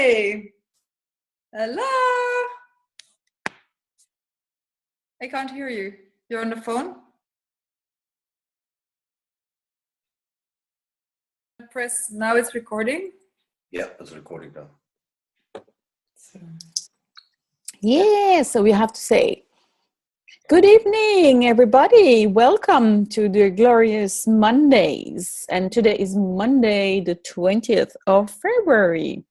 Hi. Hello. I can't hear you. You're on the phone? Press, now it's recording? Yeah, it's recording now. Yeah, so we have to say, good evening, everybody. Welcome to the glorious Mondays. And today is Monday, the 20th of February.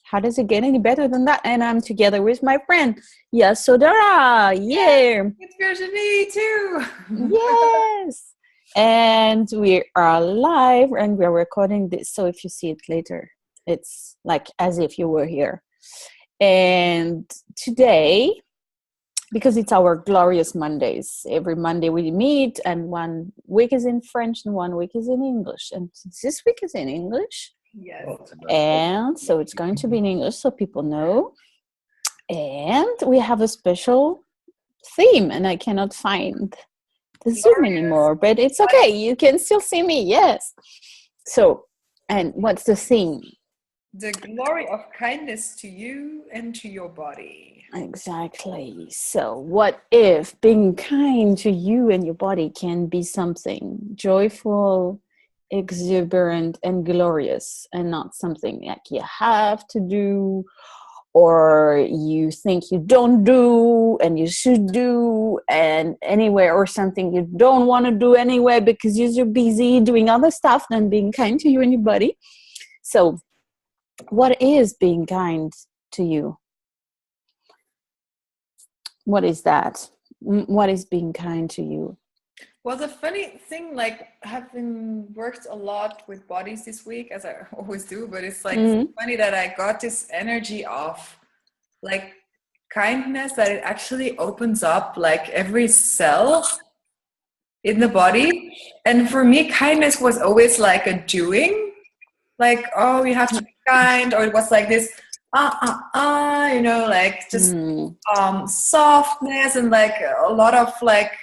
How does it get any better than that? And I'm together with my friend, Yasodhara. Yeah. It's Virginie too. Yes. And we are live and we're recording this. So if you see it later, it's like as if you were here. And today, because it's our glorious Mondays, every Monday we meet and 1 week is in French and 1 week is in English. And this week is in English. Yes. And so it's going to be in English so people know. And we have a special theme and I cannot find the Zoom anymore, but it's okay. You can still see me. Yes. So, and what's the theme? The glory of kindness to you and to your body. Exactly. So what if being kind to you and your body can be something joyful, exuberant, and glorious, and not something like you have to do or you think you don't do and you should do and anyway, or something you don't want to do anyway because you're busy doing other stuff than being kind to you and your body. So what is being kind to you? What is that? What is being kind to you? Well, the funny thing, like, having worked a lot with bodies this week, as I always do, but it's like funny that I got this energy of like kindness, that it actually opens up like every cell in the body. And for me, kindness was always like a doing, like, oh, you have to be kind, or it was like this, you know, like just softness and like a lot of like,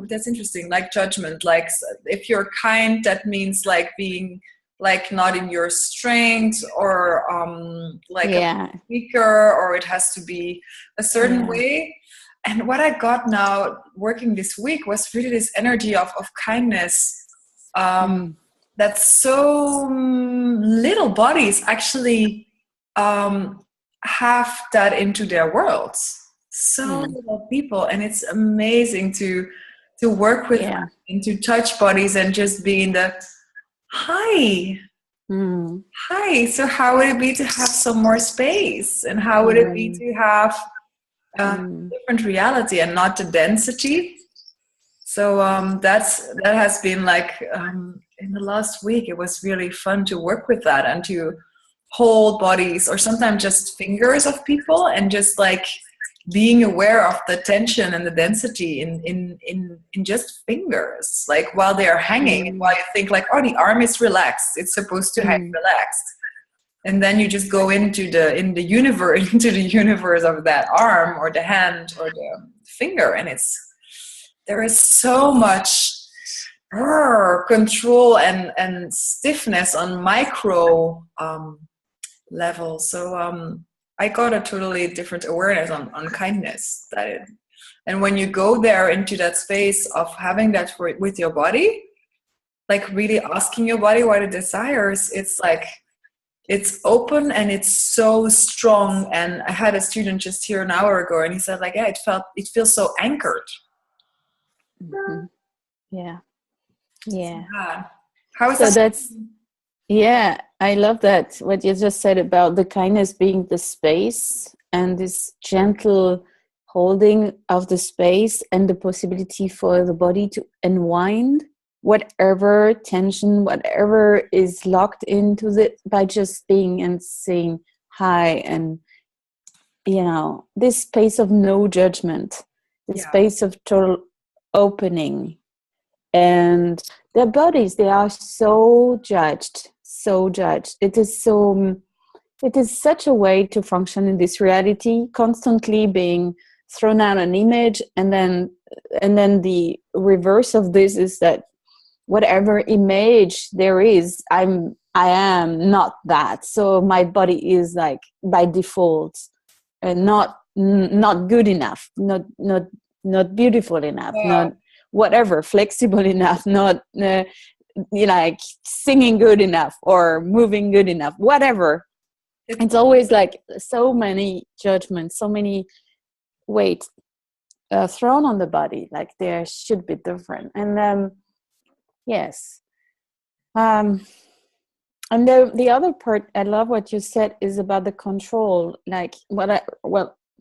that's interesting, like judgment. Like if you're kind, that means like being like not in your strength or a weaker, or it has to be a certain way. And what I got now working this week was really this energy of kindness. That so little bodies actually have that into their worlds. So little people, and it's amazing to work with them and to touch bodies and just be in the hi. So how would it be to have some more space, and how would it be to have different reality and not the density? So that has been like in the last week, it was really fun to work with that and to hold bodies, or sometimes just fingers of people, and just like being aware of the tension and the density in just fingers, like while they are hanging, and while you think like, oh, the arm is relaxed, it's supposed to hang relaxed, and then you just go into the universe of that arm or the hand or the finger, and there is so much control and stiffness on micro level. So I got a totally different awareness on kindness. And when you go there into that space of having that with your body, like really asking your body what it desires, it's like it's open and it's so strong. And I had a student just here an hour ago, and he said like, yeah, it feels so anchored. Yeah. How is that? Yeah, I love that, what you just said about the kindness being the space and this gentle holding of the space and the possibility for the body to unwind whatever tension, whatever is locked into it, by just being and saying hi. And, you know, this space of no judgment, this space of total opening. And their bodies, they are so judged. It is such a way to function in this reality, constantly being thrown out an image, and then the reverse of this is that whatever image there is, I'm I am not that. So my body is like by default not good enough, not beautiful enough, Yeah. not whatever, flexible enough, not like singing good enough or moving good enough, whatever. It's always like so many judgments, so many weight thrown on the body, like there should be different. And yes. And the other part, I love what you said, is about the control. Like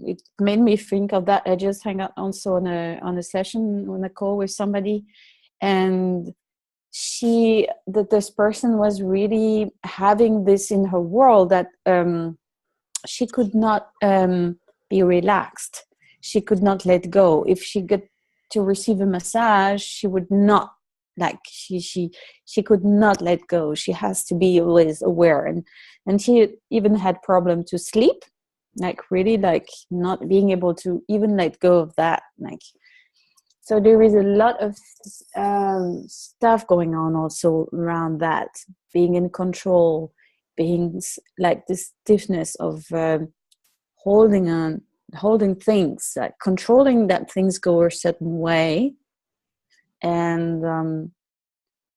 it made me think of that. I just hung out also on a session, on a call with somebody, and this person was really having this in her world, that she could not be relaxed. She could not let go. If she got to receive a massage, she would not, like she could not let go. She has to be always aware, and she even had problem to sleep, like really like not being able to even let go of that. Like, so there is a lot of stuff going on also around that, being in control, being like this stiffness of holding things, like controlling that things go a certain way. And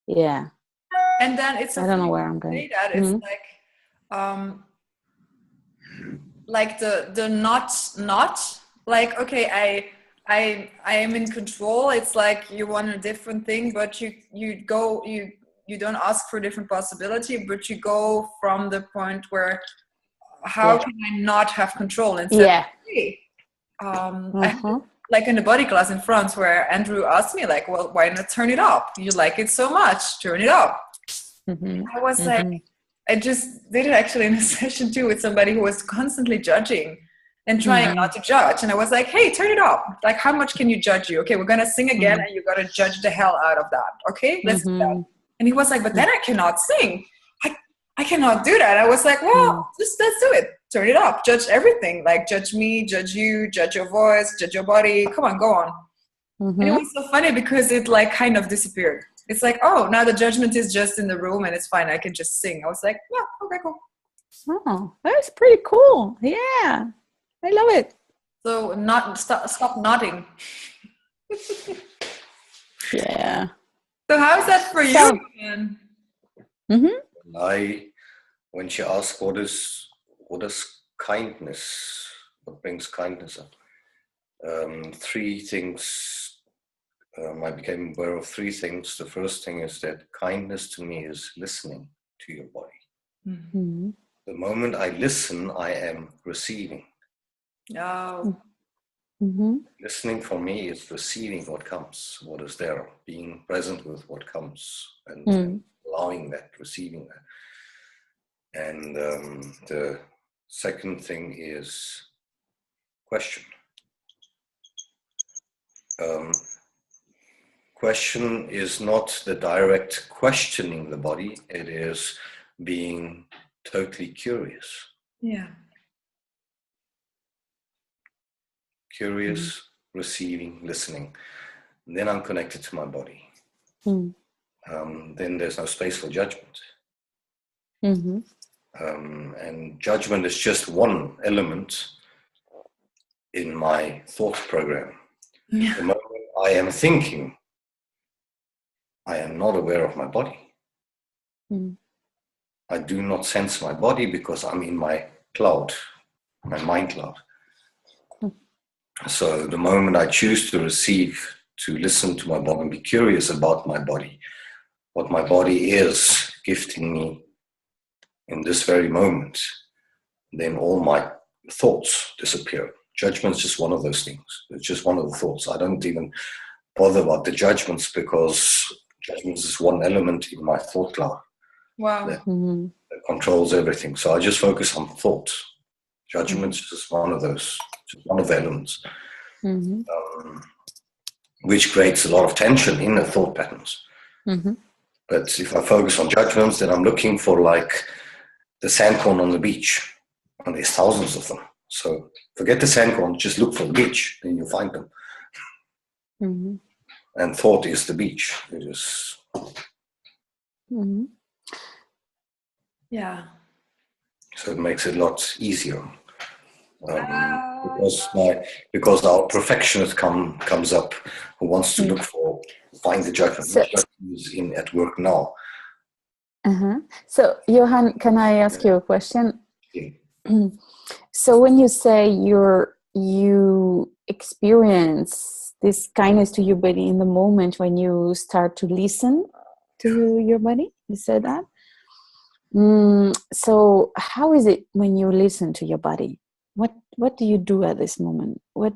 yeah, and then it's I don't know where I'm going. That it's like the not like, okay, I am in control. It's like you want a different thing, but you don't ask for a different possibility, but you go from the point where how can I not have control instead of, I had, like in the body class in France, where Andrew asked me like, well, why not turn it up? You like it so much, turn it up. I was like, I just did it actually in a session too with somebody who was constantly judging and trying not to judge. And I was like, hey, turn it up. Like, how much can you judge you? Okay, we're going to sing again and you got to judge the hell out of that. Okay, let's do that. And he was like, but then I cannot sing. I cannot do that. I was like, well, just let's do it. Turn it up. Judge everything. Like, judge me, judge you, judge your voice, judge your body. Come on, go on. And it was so funny because it like kind of disappeared. It's like, oh, now the judgment is just in the room and it's fine. I can just sing. I was like, yeah, okay, cool. Oh, that's pretty cool. Yeah, I love it. So stop nodding. Yeah. So how's that for you? When she asked what is kindness, what brings kindness up, three things. I became aware of three things. The first thing is that kindness to me is listening to your body. The moment I listen, I am receiving. Listening for me is receiving what comes, what is there, being present with what comes, and allowing that, receiving that. And the second thing is question. Question is not the direct questioning the body, it is being totally curious. Yeah. Curious, receiving, listening. And then I'm connected to my body. Then there's no space for judgment. And judgment is just one element in my thought program. The moment I am thinking, I am not aware of my body. I do not sense my body because I'm in my cloud, my mind cloud. So the moment I choose to receive, to listen to my body and be curious about my body, what my body is gifting me in this very moment, then all my thoughts disappear. Judgment is just one of those things. It's just one of the thoughts. I don't even bother about the judgments because judgments is one element in my thought cloud. Wow. That controls everything. So I just focus on thought. Judgment is just one of those, just one of the elements, which creates a lot of tension in the thought patterns. But if I focus on judgments, then I'm looking for like the sandcorn on the beach, and there's thousands of them. So forget the sandcorn, just look for the beach, and you'll find them. And thought is the beach. It is. Yeah. So it makes it a lot easier. Because our perfectionist comes up, who wants to find the judgment. So, Is in at work now. So, Johan, can I ask you a question? Yeah. So, when you say you experience this kindness to your body in the moment when you start to listen to your body, you said that. So, how is it when you listen to your body? What do you do at this moment? What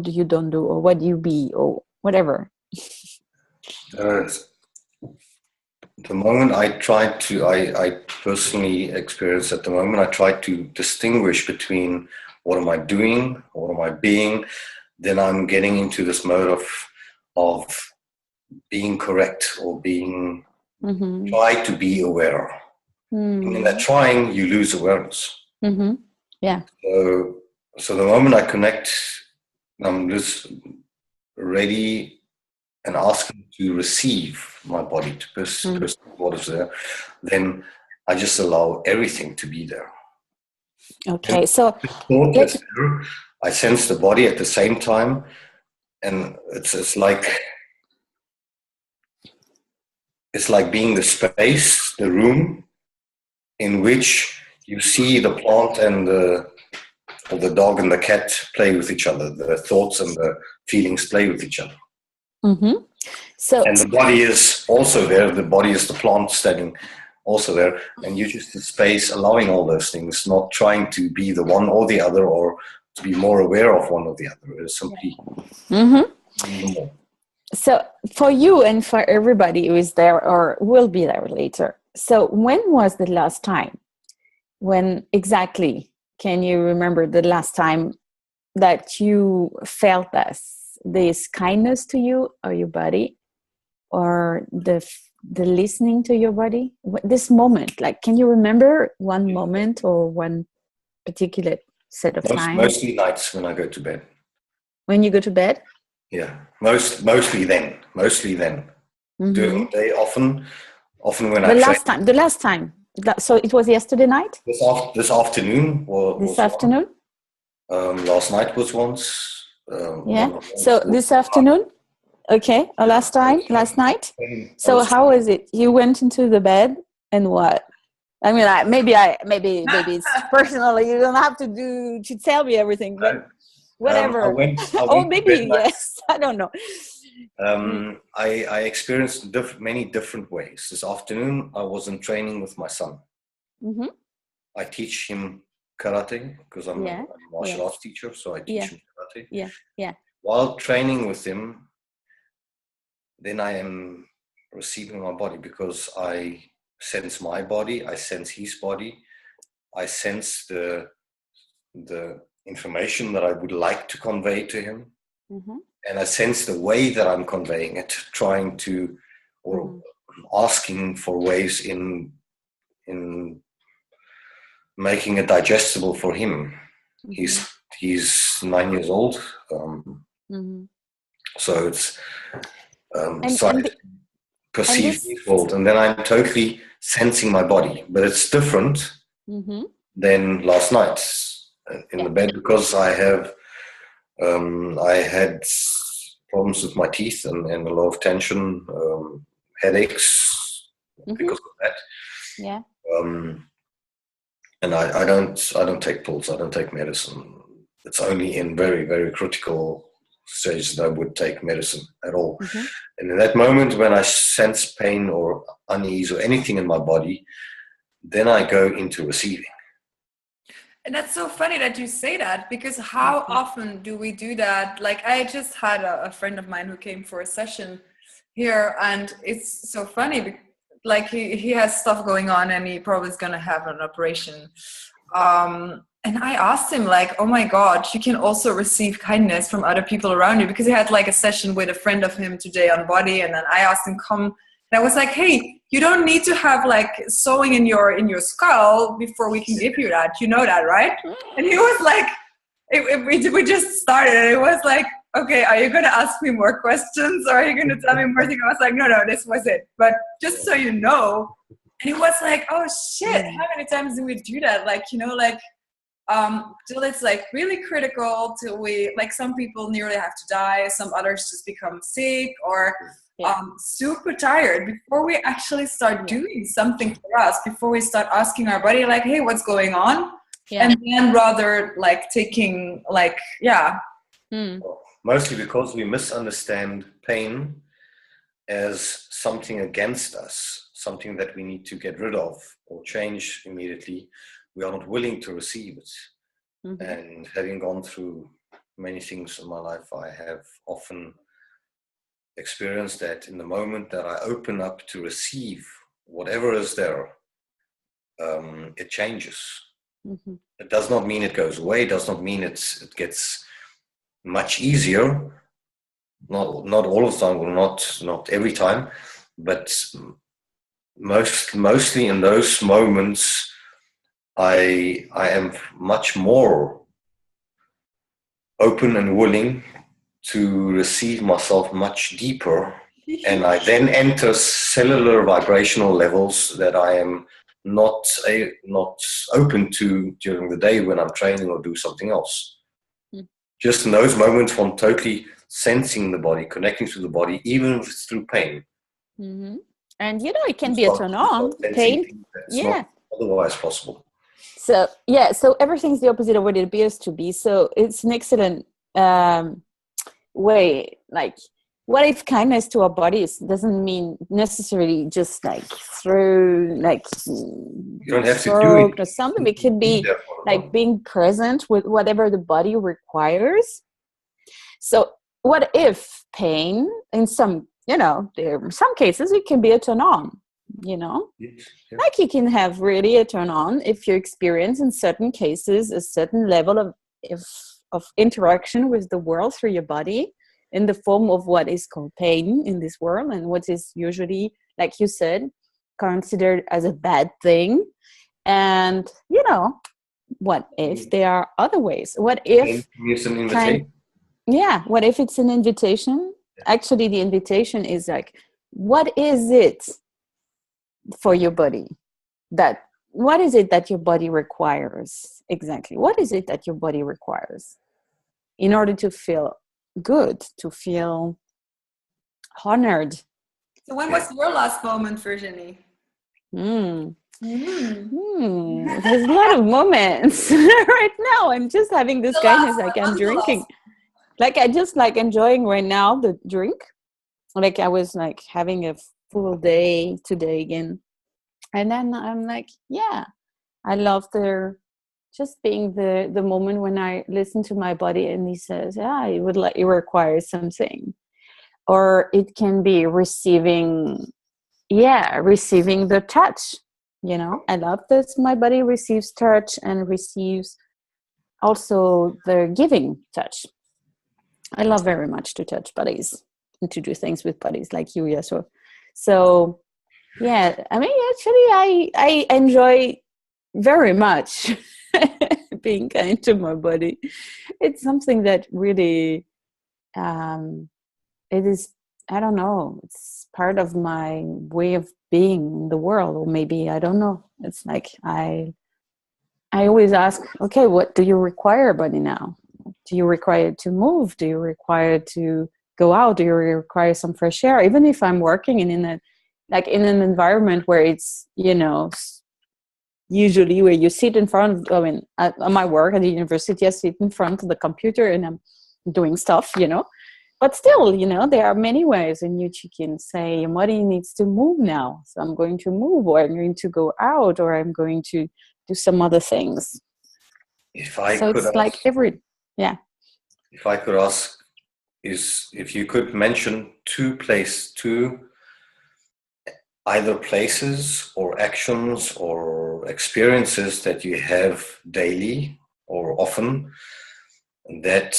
do you don't do, or what do you be, or whatever? The moment I personally experience at the moment, I try to distinguish between what am I doing, what am I being. Then I'm getting into this mode of being correct or being try to be aware. And in that trying, you lose awareness. Yeah. So the moment I connect, I'm just ready and asking to receive my body, to perceive what is there, then I just allow everything to be there. Okay, so I sense the body at the same time, and it's like being the space, the room in which you see the plant and the dog and the cat play with each other, the thoughts and the feelings play with each other. So, and the body is also there. The body is the plant standing also there, and you're just in space, allowing all those things, not trying to be the one or the other, or to be more aware of one or the other. It's simply more. So for you and for everybody who is there or will be there later. So when was the last time? When exactly can you remember the last time that you felt this kindness to you or your body, or the listening to your body? This moment, like, can you remember one moment or one particular set of time? Mostly nights when I go to bed. When you go to bed? Yeah, mostly then. During the day, often when the last time. So it was yesterday night. This afternoon. This afternoon. Last night was once. So this afternoon. Okay. Last night. So how was it? You went into the bed and what? I mean, maybe it's personal. You don't have to tell me everything, but whatever. I went maybe yes. I don't know. I experienced many different ways. This afternoon, I was in training with my son. I teach him karate because I'm a martial arts teacher, so I teach him karate. While training with him, then I am receiving my body, because I sense my body, I sense his body, I sense the information that I would like to convey to him. And I sense the way that I'm conveying it, trying to, or asking for ways in making it digestible for him. He's 9 years old, so it's perceived default, and then I'm totally sensing my body, but it's different than last night in the bed, because I had problems with my teeth and a lot of tension, headaches because of that. And I don't take pills. I don't take medicine. It's only in very, very critical stages that I would take medicine at all. And in that moment when I sense pain or unease or anything in my body, then I go into receiving. And that's so funny that you say that, because how often do we do that? Like, I just had a friend of mine who came for a session here, and it's so funny. Like, he has stuff going on, and he probably is going to have an operation. And I asked him, like, oh my God, you can also receive kindness from other people around you, because he had like a session with a friend of him today on body. And then I asked him, come. And I was like, hey, you don't need to have like sewing in your skull before we can give you that. You know that, right? And he was like, we just started, and it was like, okay, are you going to ask me more questions, or are you going to tell me more things? I was like, no, this was it. But just so you know, And it was like, oh shit, how many times do we do that? Like, you know, like, till it's like really critical, till we, like, some people nearly have to die, some others just become sick or super tired before we actually start doing something for us, before we start asking our body, like, hey, what's going on? And then rather like taking like, Mostly because we misunderstand pain as something against us, something that we need to get rid of or change immediately. We are not willing to receive it. And having gone through many things in my life, I have often experienced that in the moment that I open up to receive whatever is there, it changes. It does not mean it goes away. It does not mean it gets much easier. Not all of the time, not every time, but mostly in those moments, I am much more open and willing to receive myself much deeper, and I then enter cellular vibrational levels that I am not open to during the day when I'm training or do something else. Just in those moments, when totally sensing the body, connecting to the body, even if it's through pain. And you know, it can be a turn on pain. Not otherwise possible. So so everything's the opposite of what it appears to be. So it's an excellent way. Like, what if kindness to our bodies doesn't mean necessarily just like through like you don't have to do it or something. It could be like being present with whatever the body requires. So what if pain in some, you know, there are some cases it can be a turn on, you know, like you can have really a turn on if you experience in certain cases a certain level of interaction with the world through your body in the form of what is called pain in this world, and what is usually, like you said, considered as a bad thing. And, you know, what if there are other ways? What if it's an invitation? What if it's an invitation? Actually, the invitation is like, what is it for your body? What is it that your body requires? Exactly. What is it that your body requires in order to feel good, to feel honored? So when was your last moment, Virginie? There's a lot of moments right now. I'm just having this kindness, like I'm drinking. Like I just like enjoying right now the drink. Like I was like having a full day today again. And then I'm like, I love just being the moment when I listen to my body and he says, it requires something. Or it can be receiving the touch. You know, I love that my body receives touch and receives also the giving touch. I love very much to touch bodies and to do things with bodies like you, Yasuo. So, I mean, actually, I enjoy very much being kind to my body. It's something that really, it is, I don't know, it's part of my way of being in the world, or maybe, I don't know. It's like, I always ask, okay, what do you require, body, now? Do you require to move? Do you require to go out? Do you require some fresh air? Even if I'm working in an environment where it's, you know, usually where you sit in front of, on my work at the university, I sit in front of the computer and I'm doing stuff, you know. But still, you know, there are many ways in which you can say, your body needs to move now. So I'm going to move, or I'm going to go out, or I'm going to do some other things. If I could ask, is if you could mention two either places or actions or experiences that you have daily or often that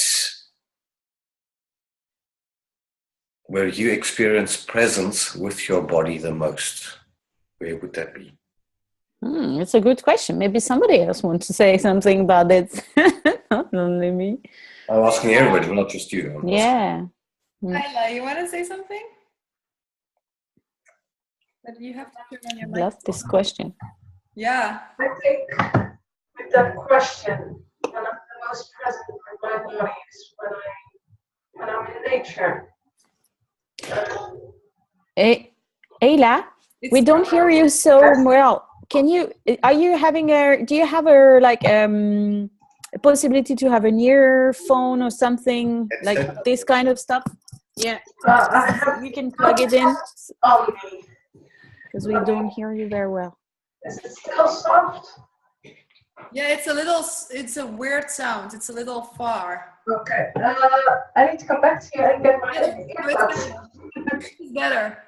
where you experience presence with your body the most, where would that be? It's a good question. Maybe somebody else wants to say something about it. Not only me. I'm asking everybody, not just you. Ayla, you want to say something? But you have to turn on your I mic. love this question. Yeah. I think with that question, when I'm the most present with my body is when I'm in nature. Ayla, we don't hear you so well. Do you have a possibility to have an earphone or something like this kind of stuff? Yeah, you can plug it in because we don't hear you very well. Is it still soft? Yeah, it's a weird sound. It's a little far. Okay. I need to come back to you and get my earbuds. It's better.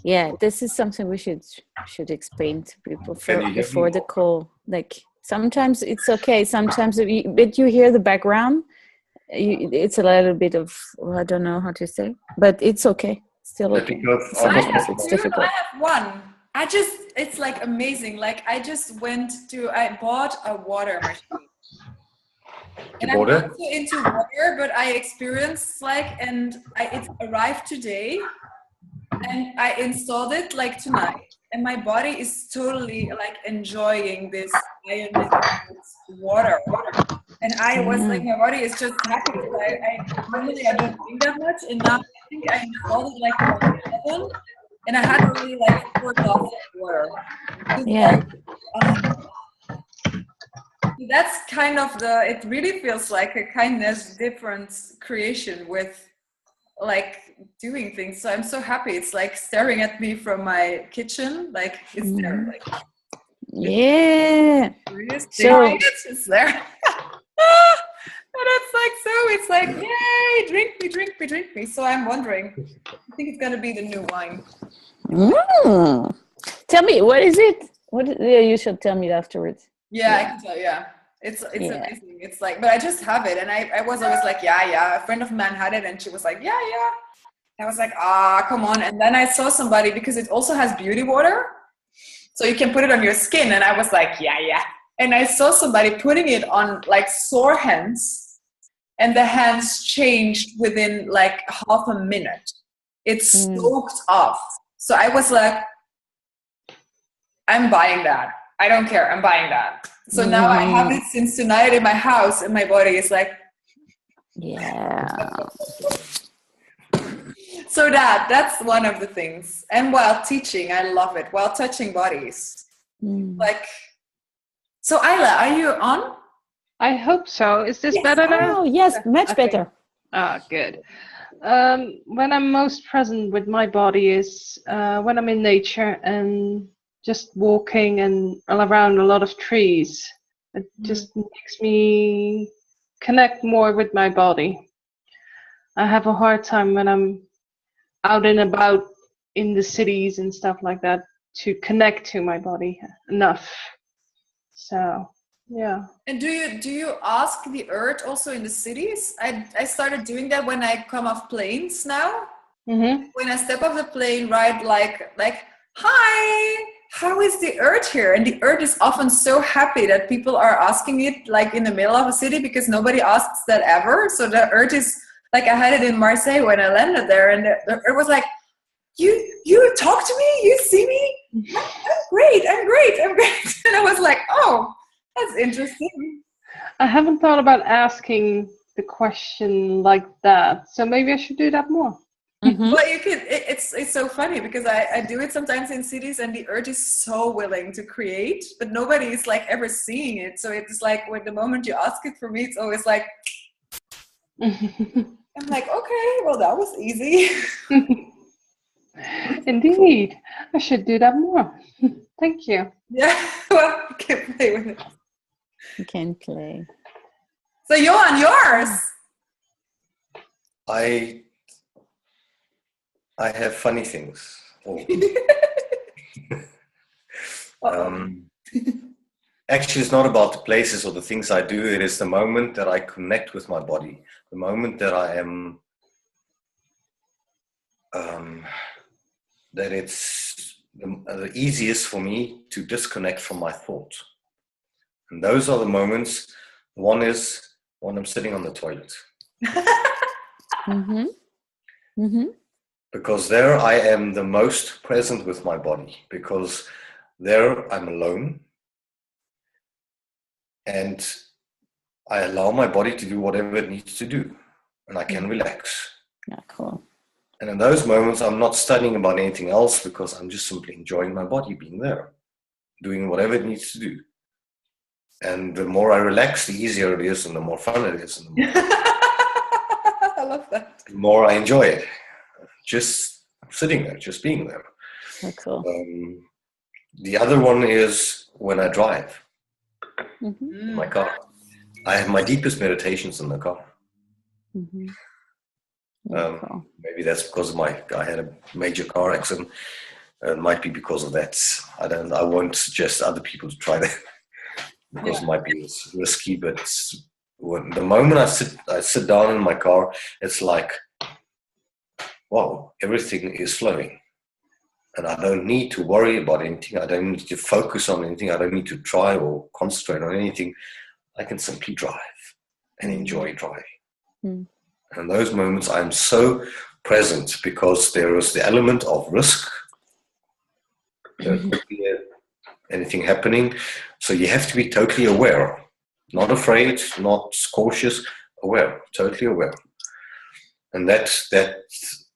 Yeah, this is something we should explain to people before the call. Like sometimes it's okay, sometimes but you hear the background. It's a little bit of I don't know how to say, but it's okay. Still okay. Sometimes it's difficult. I have one. It's like amazing. Like I bought a water machine. And I'm not so into water, but I experienced it arrived today. And I installed it like tonight, and my body is totally like enjoying this water. And I was like, my body is just happy. Normally I don't think that much, and now I think I installed it like around 11, and I had already like 4 glasses of water. Yeah. That's kind of it really feels like a kindness different creation with like doing things. So I'm so happy. It's like staring at me from my kitchen. Like it's there. Like, yeah. So it's there. And it's like, yay, drink me. So I'm wondering, I think it's gonna be the new wine. Tell me, what is it? You should tell me afterwards. Yeah, I can tell. Yeah, it's amazing. It's like, but I just have it, and I was always like, yeah. A friend of mine had it, and she was like, yeah. I was like, come on. And then I saw somebody, because it also has beauty water, so you can put it on your skin, and I was like, yeah. And I saw somebody putting it on like sore hands, and the hands changed within like half a minute. It soaked off. So I was like, I'm buying that. I don't care. I'm buying that. So now I have it since tonight in my house, and my body is like, yeah. So that's one of the things. And while teaching, I love it. While touching bodies, like. So Ayla, are you on? I hope so. Is this better now? Oh yes, much better. Good. When I'm most present with my body is when I'm in nature and just walking and around a lot of trees. It just makes me connect more with my body. I have a hard time when I'm out and about in the cities and stuff like that to connect to my body enough. So yeah. And do you ask the earth also in the cities? I started doing that when I come off planes now. Mm-hmm. When I step off the plane, right, like hi, how is the earth here? And the earth is often so happy that people are asking it like in the middle of a city, because nobody asks that ever. So the earth is like, I had it in Marseille when I landed there, and the earth was like, you talk to me, you see me, I'm great. And I was like, oh, that's interesting. I haven't thought about asking the question like that, so maybe I should do that more. Mm-hmm. Well, you could. It's so funny because I do it sometimes in cities, and the earth is so willing to create, but nobody is like ever seeing it. So it's like when the moment you ask it, for me, it's always like, I'm like, okay, well, that was easy. Indeed, I should do that more. Thank you. Yeah, well, you can play with it. You can play. So Johan, yours. I have funny things. Actually, it's not about the places or the things I do. It is the moment that I connect with my body. The moment that I am, that it's the easiest for me to disconnect from my thought. And those are the moments. One is when I'm sitting on the toilet. Mm-hmm. Mm-hmm. Because there I am the most present with my body, because there I'm alone and I allow my body to do whatever it needs to do, and I can relax. Yeah, cool. And in those moments, I'm not studying about anything else, because I'm just simply enjoying my body being there, doing whatever it needs to do. And the more I relax, the easier it is, and the more fun it is, and the more, I love that. the more I enjoy it. Just sitting there, just being there. Yeah, cool. The other one is when I drive Mm-hmm. in my car. I have my deepest meditations in the car. Mm-hmm. Yeah, cool. Maybe that's because I had a major car accident. It might be because of that. I won't suggest other people to try that because it might be risky. But the moment I sit down in my car, it's like, wow, everything is flowing. And I don't need to worry about anything. I don't need to focus on anything. I don't need to try or concentrate on anything. I can simply drive and enjoy driving. Mm. And in those moments, I'm so present, because there is the element of risk. There could be anything happening. So you have to be totally aware. Not afraid, not cautious, aware, totally aware. And that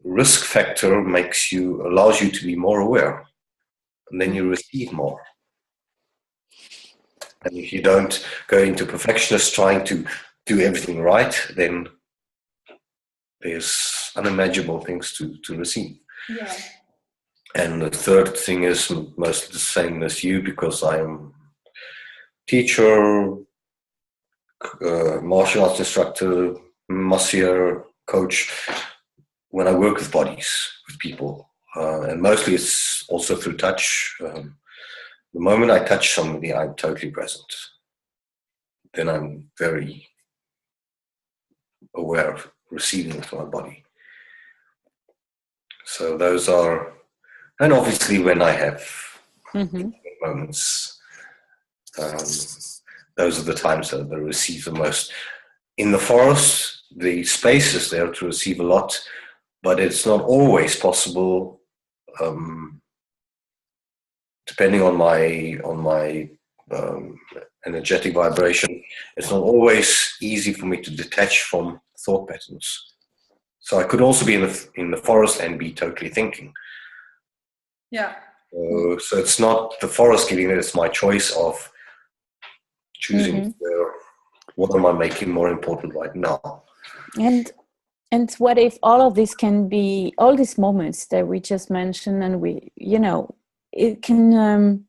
risk factor allows you to be more aware, and then you receive more. And if you don't go into perfectionist trying to do everything right, then there's unimaginable things to receive. Yeah. And the third thing is mostly the same as you, because I am teacher, martial arts instructor, masseur, coach. When I work with bodies, with people, and mostly it's also through touch. The moment I touch somebody, I'm totally present. Then I'm very aware of receiving with my body. So those are, and obviously when I have moments, those are the times that I receive the most. In the forest, the space is there to receive a lot, but it's not always possible, depending on my energetic vibration. It's not always easy for me to detach from thought patterns. So I could also be in the forest and be totally thinking. Yeah. So it's not the forest giving it, it's my choice of choosing what am I making more important right now. And what if all of this can be, all these moments that we just mentioned, and it can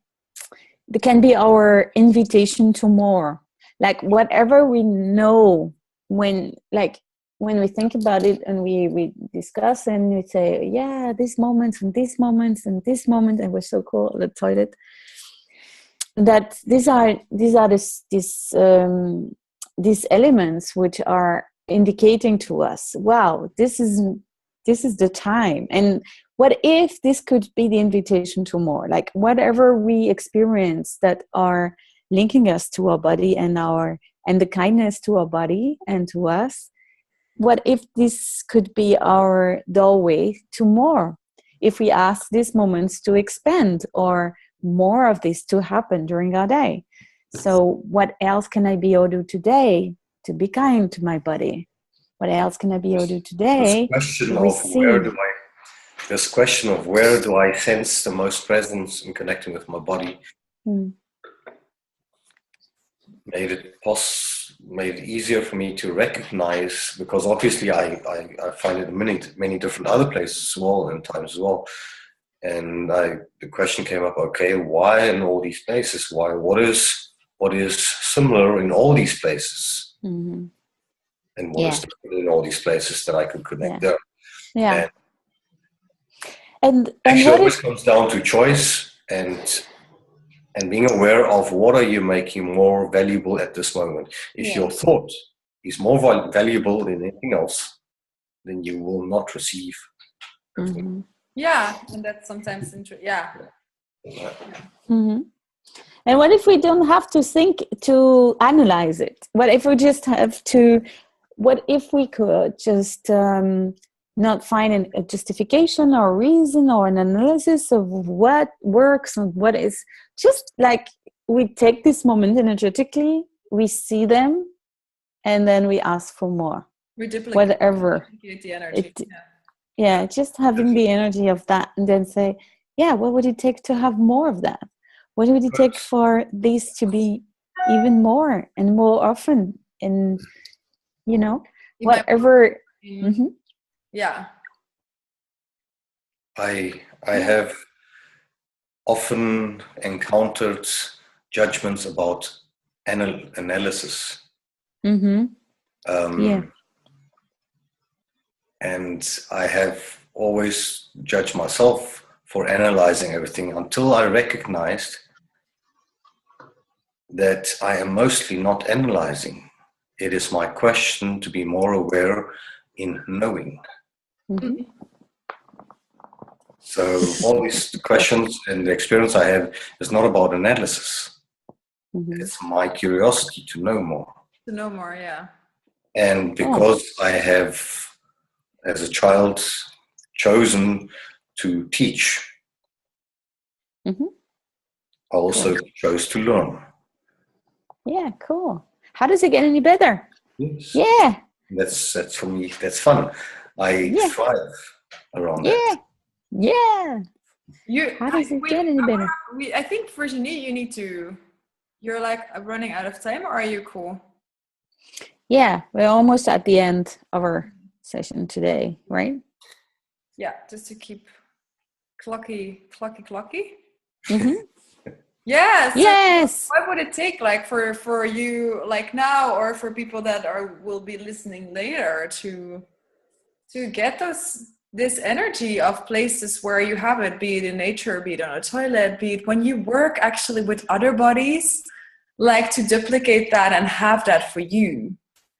be our invitation to more. Like whatever we know, when we think about it and we discuss and we say, yeah, these moments and this moment, and we're so cool, the toilet, that these elements which are indicating to us, wow, this is the time. And what if this could be the invitation to more? Like whatever we experience that are linking us to our body and the kindness to our body and to us, what if this could be our doorway to more? If we ask these moments to expand, or more of this to happen during our day. So what else can I be or do today to be kind to my body? What else can I be or do today to receive? This question of where do I sense the most presence in connecting with my body made it easier for me to recognize, because obviously I find it in many different other places as well, and times as well. And the question came up, okay, why in all these places? Why? What is similar in all these places? Mm-hmm. And what is different in all these places that I could connect there? Yeah. And actually, it always comes down to choice and being aware of what are you making more valuable at this moment. If your thought is more valuable than anything else, then you will not receive. Mm-hmm. Yeah, and that's sometimes Mm-hmm. And what if we don't have to think to analyze it? What if we just have to? What if we could just not finding a justification or reason or an analysis of what works and what is, just like we take this moment energetically, we see them, and then we ask for more. We duplicate, whatever the energy. Yeah, just having the energy of that, and then say, yeah, what would it take to have more of that? What would it take for this to be even more and more often? And whatever. Yeah. I have often encountered judgments about analysis. Yeah. And I have always judged myself for analyzing everything until I recognized that I am mostly not analyzing. It is my question to be more aware in knowing. Mm-hmm. So all these questions and the experience I have is not about analysis. Mm-hmm. It's my curiosity to know more. To know more, yeah. And because I have, as a child, chosen to teach, mm-hmm. I also chose to learn. Yeah, cool. How does it get any better? Yes. Yeah. That's for me, that's fun. I thrive around that. Yeah. How does it get any better? I think, Virginie, you're like running out of time, or are you cool? Yeah, we're almost at the end of our session today, right? Yeah, just to keep clocky. Mm-hmm. Yeah. So yes. what would it take, like, for you, like now, or for people that will be listening later, to get this energy of places where you have it, be it in nature, be it on a toilet, be it when you work actually with other bodies, like to duplicate that and have that for you.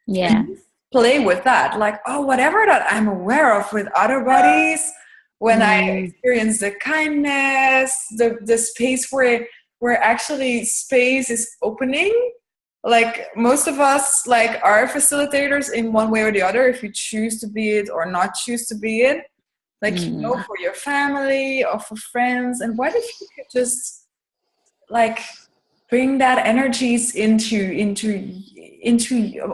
Yeah. And play with that, like, whatever that I'm aware of with other bodies, when I experience the kindness, the space where actually space is opening. Like, most of us, like, are facilitators in one way or the other, if you choose to be it or not choose to be it, like, for your family or for friends. And what if you could just, like, bring that energies into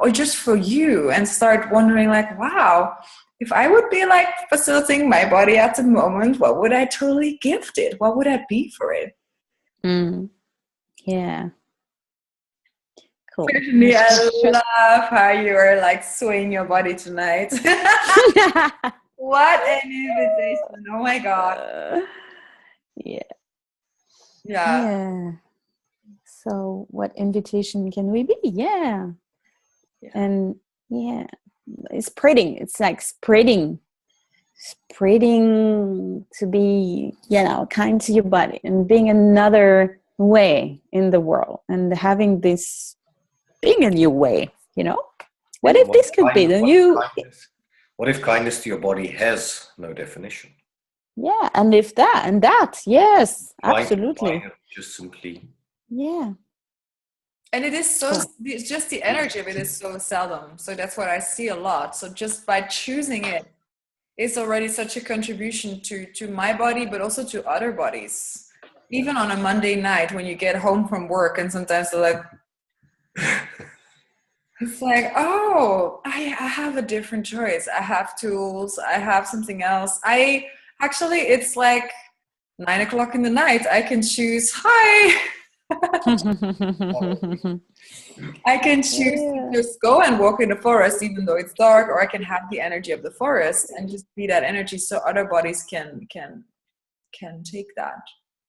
or just for you, and start wondering, like, wow, if I would be, like, facilitating my body at the moment, what would I totally gift it? What would I be for it? Yeah. Cool. Personally, I love how you are, like, swaying your body tonight. What an invitation. Oh my God. Yeah. So what invitation can we be? Yeah. And it's spreading. It's like spreading to be, kind to your body, and being another way in the world, and having this being a new way, What if this could be the new... What if kindness to your body has no definition? Yeah, and if that, yes, absolutely. Just simply... Yeah. And it is it's just the energy of it is so seldom. So that's what I see a lot. So just by choosing it, it's already such a contribution to my body, but also to other bodies. Even on a Monday night when you get home from work, and sometimes they're like, it's like, I have a different choice. I have tools. I have something else. It's like 9 o'clock in the night. I can choose, I can choose to just go and walk in the forest, even though it's dark, or I can have the energy of the forest and just be that energy, so other bodies can take that.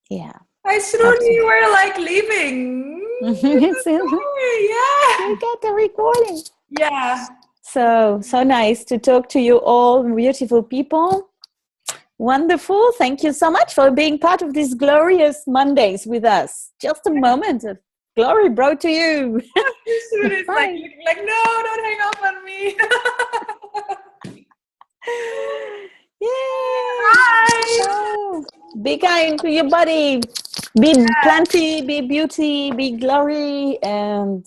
Yeah. I slowly were, like, leaving. You got the recording. Yeah. So nice to talk to you all, beautiful people. Wonderful. Thank you so much for being part of these glorious Mondays with us. Just a moment of glory brought to you. It's like, no, don't hang up on me. Yay! So, be kind to your body. Be plenty, be beauty, be glory. And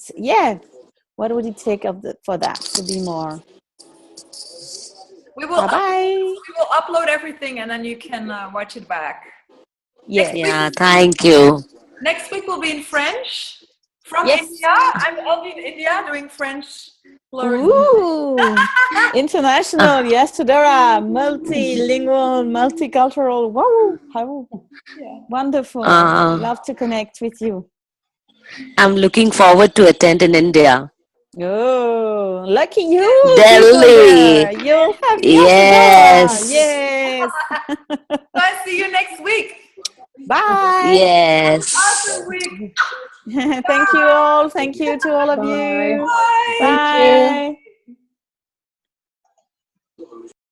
what would it take for that to be more? We will Bye-bye. we will upload everything, and then you can watch it back. Yes. Yeah, thank you. Next week we'll be in French from Yes. India. I'll be in India doing French. Ooh, international, yes, Tudora, multilingual, multicultural. Wow, how wonderful! Love to connect with you. I'm looking forward to attend in India. Oh, lucky you! Delhi. You'll have Yes. Yes. So I'll see you next week. Bye. Yes. Awesome week. Thank you all. Thank you to all of you. Bye. Bye.